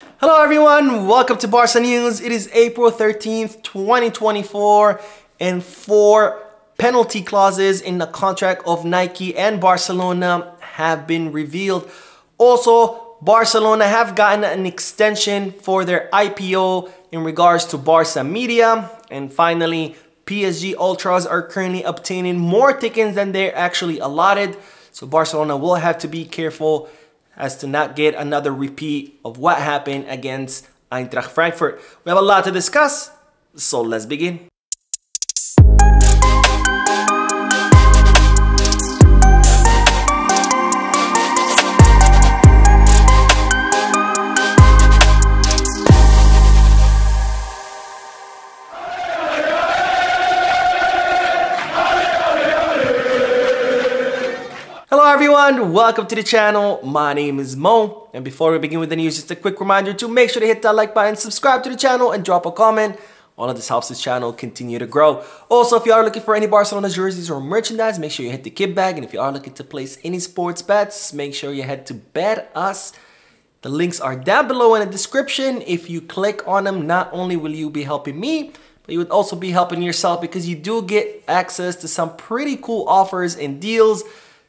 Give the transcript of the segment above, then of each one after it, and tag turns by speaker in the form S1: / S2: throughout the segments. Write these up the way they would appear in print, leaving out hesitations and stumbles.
S1: Hello everyone, welcome to Barca News. It is April 13th, 2024, and 4 penalty clauses in the contract of Nike and Barcelona have been revealed. Also, Barcelona have gotten an extension for their IPO in regards to Barca Media. And finally, PSG Ultras are currently obtaining more tickets than they're actually allotted. So Barcelona will have to be careful as to not get another repeat of what happened against Eintracht Frankfurt. We have a lot to discuss, so let's begin. Hello everyone, welcome to the channel. My name is Mo, and before we begin with the news, just a quick reminder to make sure to hit that like button, subscribe to the channel, and drop a comment. All of this helps this channel continue to grow. Also, if you are looking for any Barcelona jerseys or merchandise, make sure you hit the kit bag. And if you are looking to place any sports bets, make sure you head to Bet Us. The links are down below in the description. If you click on them, not only will you be helping me, but you would also be helping yourself because you do get access to some pretty cool offers and deals.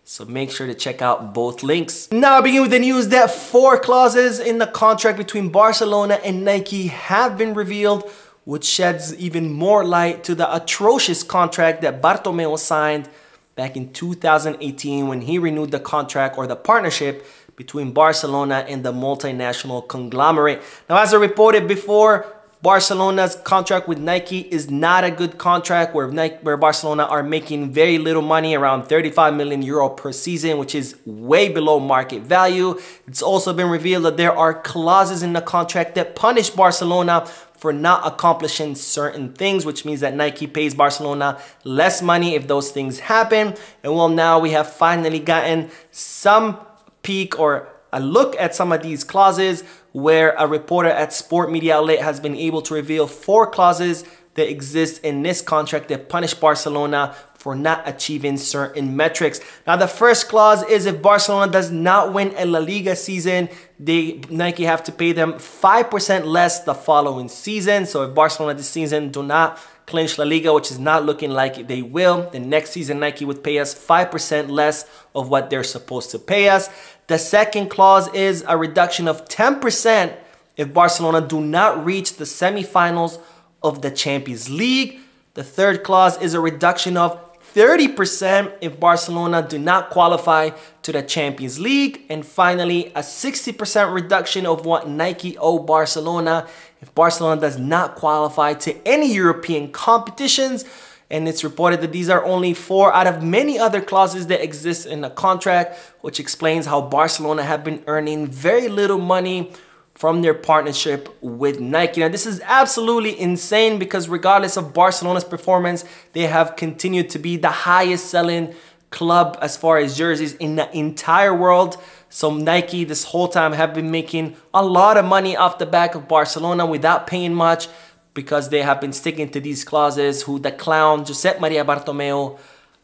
S1: So make sure to check out both links. Now I begin with the news that 4 clauses in the contract between Barcelona and Nike have been revealed, which sheds even more light to the atrocious contract that Bartomeu signed back in 2018 when he renewed the contract or the partnership between Barcelona and the multinational conglomerate. Now, as I reported before, Barcelona's contract with Nike is not a good contract where Barcelona are making very little money, around 35 million euro per season, which is way below market value. It's also been revealed that there are clauses in the contract that punish Barcelona for not accomplishing certain things, which means that Nike pays Barcelona less money if those things happen. And well, now we have finally gotten some peek or a look at some of these clauses, where a reporter at Sport Media Outlet has been able to reveal 4 clauses that exist in this contract that punish Barcelona for not achieving certain metrics. Now, the first clause is if Barcelona does not win a La Liga season, Nike have to pay them 5% less the following season. So if Barcelona this season do not clinch La Liga, which is not looking like they will, the next season Nike would pay us 5% less of what they're supposed to pay us. The second clause is a reduction of 10% if Barcelona do not reach the semifinals of the Champions League. The third clause is a reduction of 30% if Barcelona do not qualify to the Champions League. And finally, a 60% reduction of what Nike owe Barcelona if Barcelona does not qualify to any European competitions. And it's reported that these are only 4 out of many other clauses that exist in the contract, which explains how Barcelona have been earning very little money from their partnership with Nike. Now, this is absolutely insane because regardless of Barcelona's performance, they have continued to be the highest selling club as far as jerseys in the entire world. So Nike this whole time have been making a lot of money off the back of Barcelona without paying much, because they have been sticking to these clauses who the clown Josep Maria Bartomeu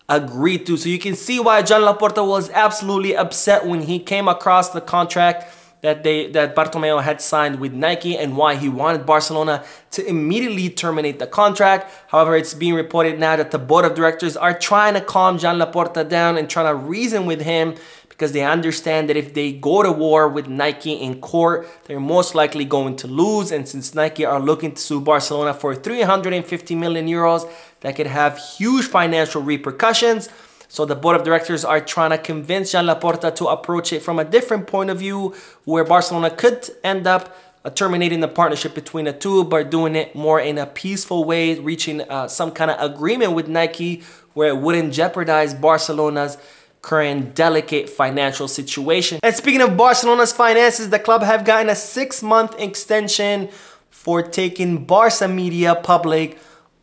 S1: agreed to. So you can see why Joan Laporta was absolutely upset when he came across the contract that Bartomeu had signed with Nike, and why he wanted Barcelona to immediately terminate the contract. However, it's being reported now that the board of directors are trying to calm Joan Laporta down and trying to reason with him, because they understand that if they go to war with Nike in court, they're most likely going to lose. And since Nike are looking to sue Barcelona for 350 million euros, that could have huge financial repercussions. So the board of directors are trying to convince Joan Laporta to approach it from a different point of view, where Barcelona could end up terminating the partnership between the two, but doing it more in a peaceful way, reaching some kind of agreement with Nike where it wouldn't jeopardize Barcelona's current delicate financial situation. And speaking of Barcelona's finances, the club have gotten a 6-month extension for taking Barca Media public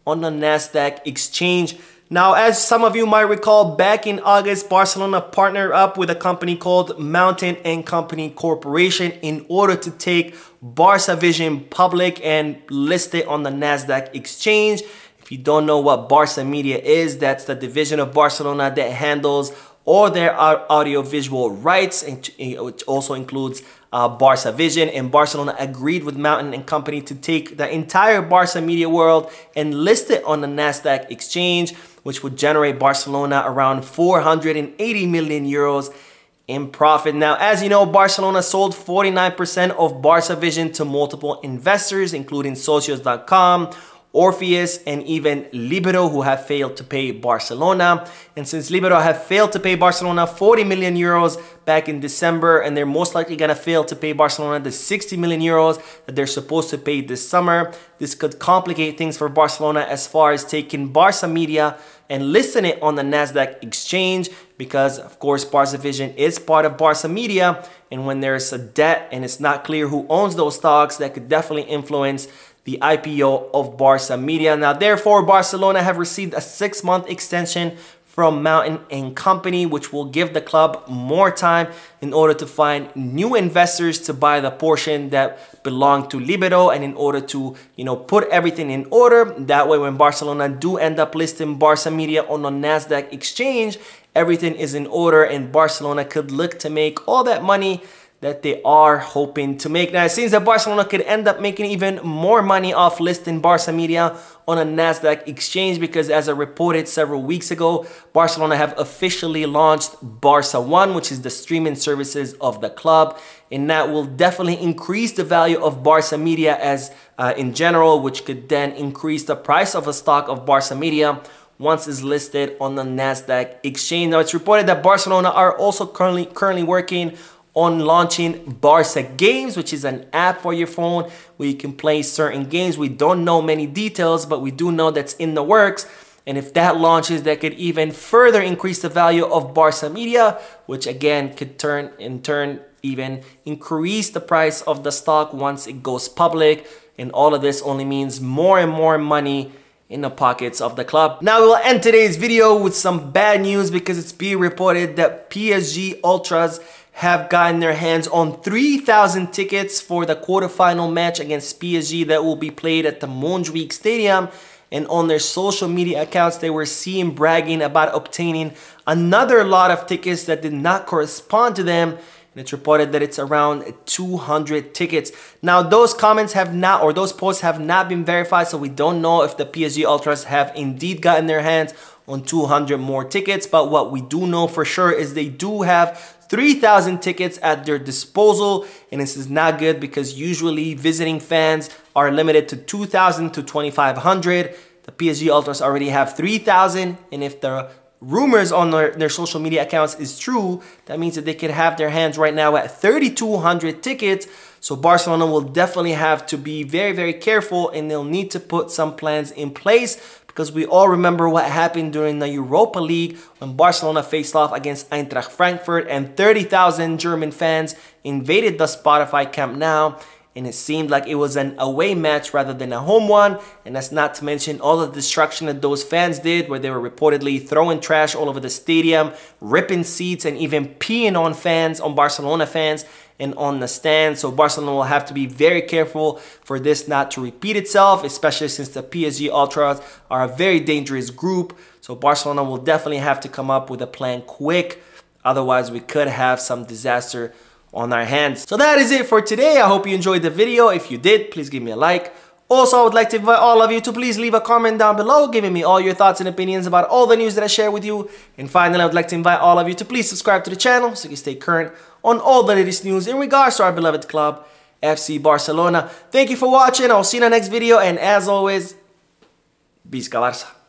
S1: on the NASDAQ exchange. Now, as some of you might recall, back in August, Barcelona partnered up with a company called Mountain & Company Corporation in order to take Barca Vision public and list it on the NASDAQ exchange. If you don't know what Barca Media is, that's the division of Barcelona that handles or their audio-visual rights, which also includes Barca Vision. And Barcelona agreed with Mountain and Company to take the entire Barca Media world and list it on the NASDAQ exchange, which would generate Barcelona around 480 million euros in profit. Now, as you know, Barcelona sold 49% of Barca Vision to multiple investors, including Socios.com, Orpheus, and even Libero, who have failed to pay Barcelona. And since Libero have failed to pay Barcelona 40 million euros back in December, and they're most likely gonna fail to pay Barcelona the 60 million euros that they're supposed to pay this summer, this could complicate things for Barcelona as far as taking Barca Media and listing it on the NASDAQ exchange, because of course Barca Vision is part of Barca Media, and when there's a debt and it's not clear who owns those stocks, that could definitely influence the IPO of Barca Media. Now, therefore, Barcelona have received a 6-month extension from Mountain and Company, which will give the club more time in order to find new investors to buy the portion that belong to Libero, and in order to, put everything in order. That way, when Barcelona do end up listing Barca Media on the NASDAQ exchange, everything is in order and Barcelona could look to make all that money that they are hoping to make. Now, it seems that Barcelona could end up making even more money off listing Barca Media on a NASDAQ exchange, because as I reported several weeks ago, Barcelona have officially launched Barca One, which is the streaming services of the club. And that will definitely increase the value of Barca Media as in general, which could then increase the price of a stock of Barca Media once it's listed on the NASDAQ exchange. Now, it's reported that Barcelona are also currently working on launching Barca Games, which is an app for your phone where you can play certain games. We don't know many details, but we do know that's in the works. And if that launches, that could even further increase the value of Barca Media, which again could in turn even increase the price of the stock once it goes public. And all of this only means more and more money in the pockets of the club. Now, we'll end today's video with some bad news, because it's being reported that PSG Ultras have gotten their hands on 3,000 tickets for the quarterfinal match against PSG that will be played at the Montjuic stadium. And on their social media accounts, they were seen bragging about obtaining another lot of tickets that did not correspond to them. And it's reported that it's around 200 tickets. Now, those comments have not, or those posts have not been verified, so we don't know if the PSG Ultras have indeed gotten their hands on 200 more tickets. But what we do know for sure is they do have 3,000 tickets at their disposal, and this is not good, because usually visiting fans are limited to 2,000 to 2,500. The PSG Ultras already have 3,000, and if the rumors on their social media accounts is true, that means that they could have their hands right now at 3,200 tickets. So Barcelona will definitely have to be very, very careful, and they'll need to put some plans in place, because we all remember what happened during the Europa League when Barcelona faced off against Eintracht Frankfurt and 30,000 German fans invaded the Spotify Camp Nou, and it seemed like it was an away match rather than a home one. And that's not to mention all the destruction that those fans did, where they were reportedly throwing trash all over the stadium, ripping seats, and even peeing on fans, on Barcelona fans, and on the stand. So Barcelona will have to be very careful for this not to repeat itself, especially since the PSG Ultras are a very dangerous group. So Barcelona will definitely have to come up with a plan quick. Otherwise, we could have some disaster on our hands. So that is it for today. I hope you enjoyed the video. If you did, please give me a like. Also, I would like to invite all of you to please leave a comment down below, giving me all your thoughts and opinions about all the news that I share with you. And finally, I would like to invite all of you to please subscribe to the channel so you can stay current on all the latest news in regards to our beloved club, FC Barcelona. Thank you for watching. I'll see you in the next video. And as always, Visca Barça.